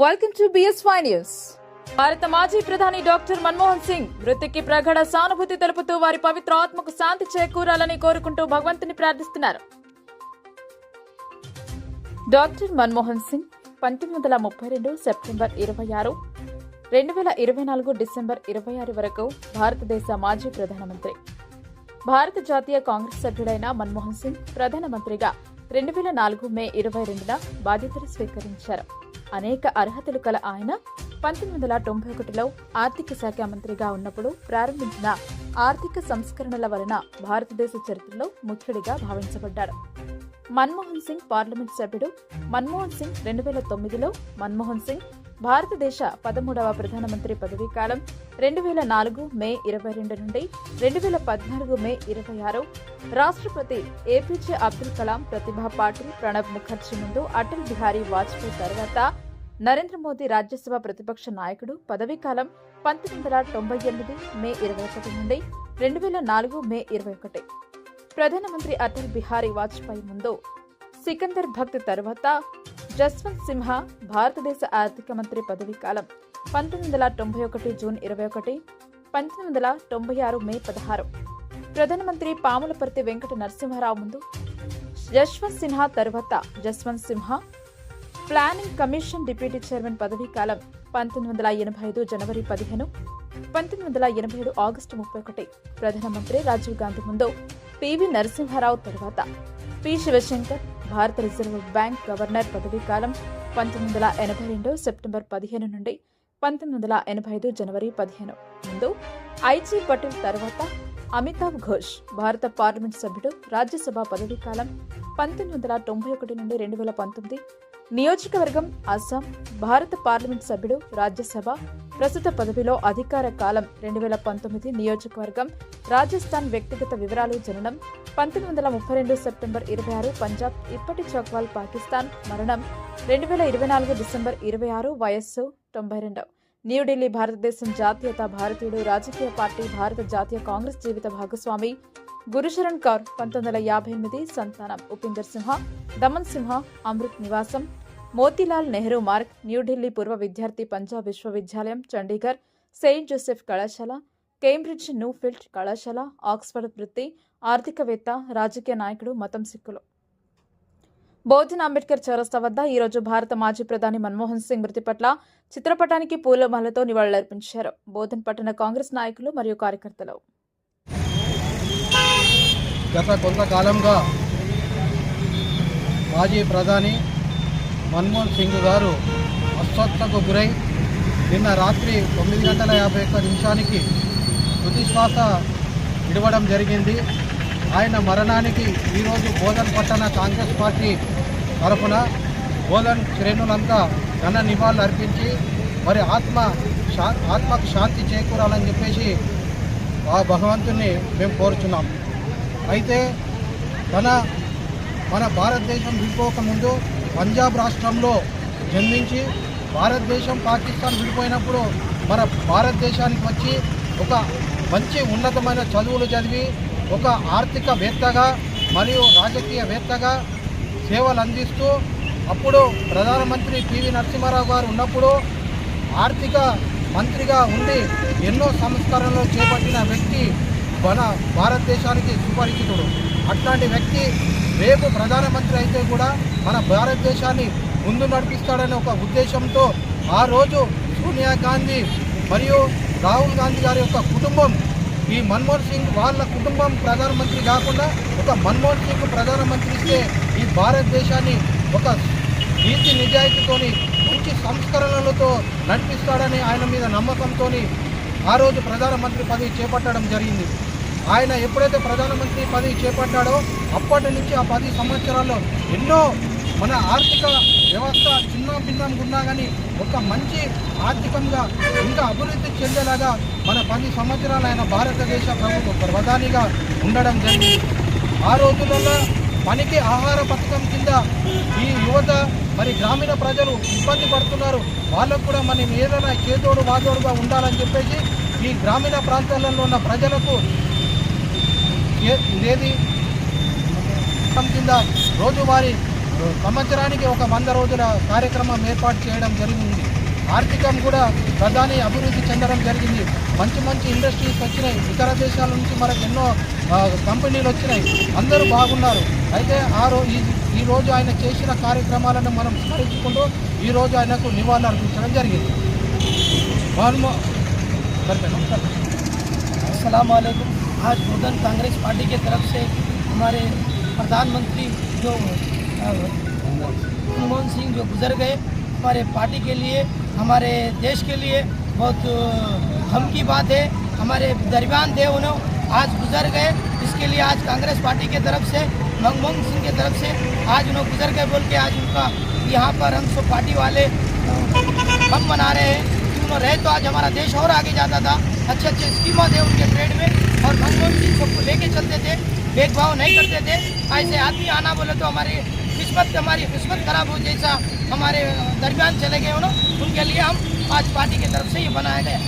Welcome to BS5 news. భారత మాజీ ప్రధాని డాక్టర్ మన్మోహన్ సింగ్ మృతికి ప్రగాఢ సానుభూతి తెలుపుతూ వారి పవిత్ర ఆత్మకు శాంతి చేకూరాలని కోరుకుంటూ భగవంతుని ప్రార్థిస్తున్నారు. Doctor Manmohan Singh 1932 September 26, 2024 December 26 వరకు భారతదేశ మాజీ ప్రధానమంత్రి. భారత జాతీయ కాంగ్రెస్ సభ్యుడైన మన్మోహన్ సింగ్ ప్రధానమంత్రిగా 2004 మే 22న బాధ్యతలు స్వీకరించారు. అనేక అర్హతలు కల ఆయన 1991లో ఆర్థిక శాఖ మంత్రిగా ఉన్నప్పుడు ప్రారంభించిన ఆర్థిక సంస్కరణల వలన భారతదేశ చరిత్రలో ముఖ్యుడిగా భావించబడ్డాడు. మన్మోహన్ సింగ్ పార్లమెంట్ సభ్యుడు. మన్మోహన్ సింగ్ 2009లో మన్మోహన్ సింగ్ భారతదేశ 13వ ప్రధానమంత్రి పదవీ కాలం 2004 మే 22 నుండి 2014 మే 26. రాష్ట్రపతి APJ అబ్దుల్ కలాం, ప్రతిభా పాటిల్, ప్రణబ్ ముఖర్జీ ముందు అటల్ బిహారీ వాజ్పేయి తర్వాత నరేంద్ర మోదీ రాజ్యసభ ప్రతిపక్ష నాయకుడు. పదవీ కాలం 1998 మే 21 నుండి 2004 మే 21. ప్రధానమంత్రి అటల్ బిహారీ వాజ్పేయి ముందు సికందర్ భక్త్ తర్వాత జస్వంత్ సిన్హా. భారతదేశ ఆర్థిక మంత్రి పదవీ కాలం 1991 జూన్ 21, 1996 మే 16. ప్రధానమంత్రి పాములపర్తి వెంకట నరసింహారావు ముందు జస్వంత్ సిన్హా తర్వాత Jaswant Sinha. Planning commission deputy chairman పదవీ కాలం 1985 జనవరి 15, 1987 ఆగస్టు 31. ప్రధానమంత్రి రాజీవ్ గాంధీ ముందు PV నరసింహారావు తర్వాత P. శివశంకర్. భారత రిజర్వ్ బ్యాంక్ గవర్నర్ పదవీ కాలం 1982 సెప్టెంబర్ 15 నుండి 1985 జనవరి 15 ముందు IG పటేల్ తర్వాత అమితాబ్ ఘోష్. భారత పార్లమెంట్ సభ్యుడు. రాజ్యసభ పదవీ కాలం 1991 నుండి 2019. నియోజకవర్గం అస్సాం. భారత పార్లమెంట్ సభ్యుడు. రాజ్యసభ. ప్రస్తుత పదవిలో అధికార కాలం 2019. నియోజకవర్గం రాజస్థాన్. వ్యక్తిగత వివరాలు. జననం 1932 సెప్టెంబర్ 26, పంజాబ్. ఇప్పటి చౌక్వాల్, పాకిస్తాన్. మరణం 2024 డిసెంబర్ 26, వయస్సు 92. న్యూఢిల్లీ. భారతదేశం. జాతీయత భారతీయుడు. రాజకీయ పార్టీ భారత జాతీయ కాంగ్రెస్. జీవిత భాగస్వామి గురుశరణ్ కౌర్. 1958. సంతానం ఉపేందర్ సింహ, దమన్ సింహ. అమృత్ నివాసం మోతీలాల్ నెహ్రూ మార్గ్, న్యూఢిల్లీ. పూర్వ విద్యార్థి, పంజాబ్ విశ్వవిద్యాలయం, చండీగఢ్, సెయింట్ జోసెఫ్ కళాశాల, కేంబ్రిడ్జ్, న్యూఫీల్డ్ కళాశాల, ఆక్స్ఫర్డ్. వృత్తి ఆర్థికవేత్త, రాజకీయ నాయకుడు. మతం సిక్కులు. బోధన్ అంబేద్కర్ చౌరస్తా వద్ద ఈరోజు భారత మాజీ ప్రధాని మన్మోహన్ సింగ్ మృతి పట్ల చిత్రపటానికి పూలమాలతో నివాళులర్పించారు బోధన్ పట్టణ కాంగ్రెస్ నాయకులు మరియు కార్యకర్తలు. గత కొంతకాలంగా మాజీ ప్రధాని మన్మోహన్ సింగ్ గారు అస్వస్థతకు గురై నిన్న రాత్రి 9:51 తుది శ్వాస విడవడం జరిగింది. ఆయన మరణానికి ఈరోజు బోధన్ పట్టణ కాంగ్రెస్ పార్టీ తరఫున బోధన్ శ్రేణులంతా ఘన నివాళులు అర్పించి మరి ఆత్మకు శాంతి చేకూరాలని చెప్పేసి ఆ భగవంతుని మేము కోరుచున్నాం. అయితే మన భారతదేశం విడిపోకముందు పంజాబ్ రాష్ట్రంలో జన్మించి భారతదేశం పాకిస్తాన్ విడిపోయినప్పుడు మన భారతదేశానికి వచ్చి ఒక మంచి ఉన్నతమైన చదువులు చదివి ఒక ఆర్థికవేత్తగా మరియు రాజకీయవేత్తగా సేవలు అందిస్తూ అప్పుడు ప్రధానమంత్రి PV నరసింహారావు గారు ఉన్నప్పుడు ఆర్థిక మంత్రిగా ఉండి ఎన్నో సంస్కరణలు చేపట్టిన వ్యక్తి మన భారతదేశానికి సుపరిచితుడు. అట్లాంటి వ్యక్తి రేపు ప్రధానమంత్రి అయితే కూడా మన భారతదేశాన్ని ముందు నడిపిస్తాడనే ఒక ఉద్దేశంతో ఆ రోజు సోనియా గాంధీ మరియు రాహుల్ గాంధీ గారి యొక్క కుటుంబం, ఈ మన్మోహన్ సింగ్ వాళ్ళ కుటుంబం ప్రధానమంత్రి కాకుండా ఒక మన్మోహన్ సింగ్ ప్రధానమంత్రి ఇస్తే ఈ భారతదేశాన్ని ఒక నీతి నిజాయితీతోని మంచి సంస్కరణలతో నడిపిస్తాడని ఆయన మీద నమ్మకంతో ఆ రోజు ప్రధానమంత్రి పదవి చేపట్టడం జరిగింది. ఆయన ఎప్పుడైతే ప్రధానమంత్రి పదవి చేపట్టాడో అప్పటి నుంచి ఆ 10 సంవత్సరాల్లో ఎన్నో మన ఆర్థిక వ్యవస్థ చిన్న భిన్నంగా ఉన్నా కానీ ఒక మంచి ఆర్థికంగా ఇంకా అభివృద్ధి చెందేలాగా మన 10 సంవత్సరాలు ఆయన భారతదేశ ప్రభుత్వ ప్రధానిగా ఉండడం జరిగింది. ఆ రోజులలో పనికి ఆహార పథకం కింద ఈ యువత మరి గ్రామీణ ప్రజలు ఇబ్బంది పడుతున్నారు. వాళ్ళకు కూడా మనం ఏదైనా చేదోడు వాదోడుగా ఉండాలని చెప్పేసి ఈ గ్రామీణ ప్రాంతాలలో ఉన్న ప్రజలకు ఇదేది కింద రోజువారీ సంవత్సరానికి ఒక 100 రోజుల కార్యక్రమం ఏర్పాటు చేయడం జరిగింది. ఆర్థికం కూడా ప్రధాని అభివృద్ధి చెందడం జరిగింది. మంచి మంచి ఇండస్ట్రీస్ వచ్చినాయి. ఇతర దేశాల నుంచి మనకు ఎన్నో కంపెనీలు వచ్చినాయి. అందరూ బాగున్నారు. అయితే ఈరోజు ఆయన చేసిన కార్యక్రమాలను మనం స్మరించుకుంటూ ఈరోజు ఆయనకు నివాళులు అర్పించడం జరిగింది. अस्सलाम वालेकुम। आज गोधन कांग्रेस पार्टी की तरफ से हमारे प्रधानमंत्री जो मनमोहन सिंह जो गुजर गए, हमारे पार्टी के लिए, हमारे देश के लिए बहुत गम की बात है। हमारे दरमियान थे, उन्हें आज गुजर गए। इसके लिए आज कांग्रेस पार्टी की तरफ से मनमोहन सिंह की तरफ से आज उन्हें गुजर गए बोल के आज उनका यहाँ पर हम सब पार्टी वाले गम मना रहे हैं। उन्होंने रहे तो आज हमारा देश और आगे जाता था। अच्छे अच्छे स्कीमें थे उनके ट्रेड में और मनमोहन सिंह सबको लेके चलते थे, भेदभाव नहीं करते थे। ऐसे आदमी आना बोले तो हमारी किस्मत खराब हो जैसा हमारे दरमियान चले गए उन्होंने, उनके लिए हम आज पार्टी की तरफ से ये बनाया गया।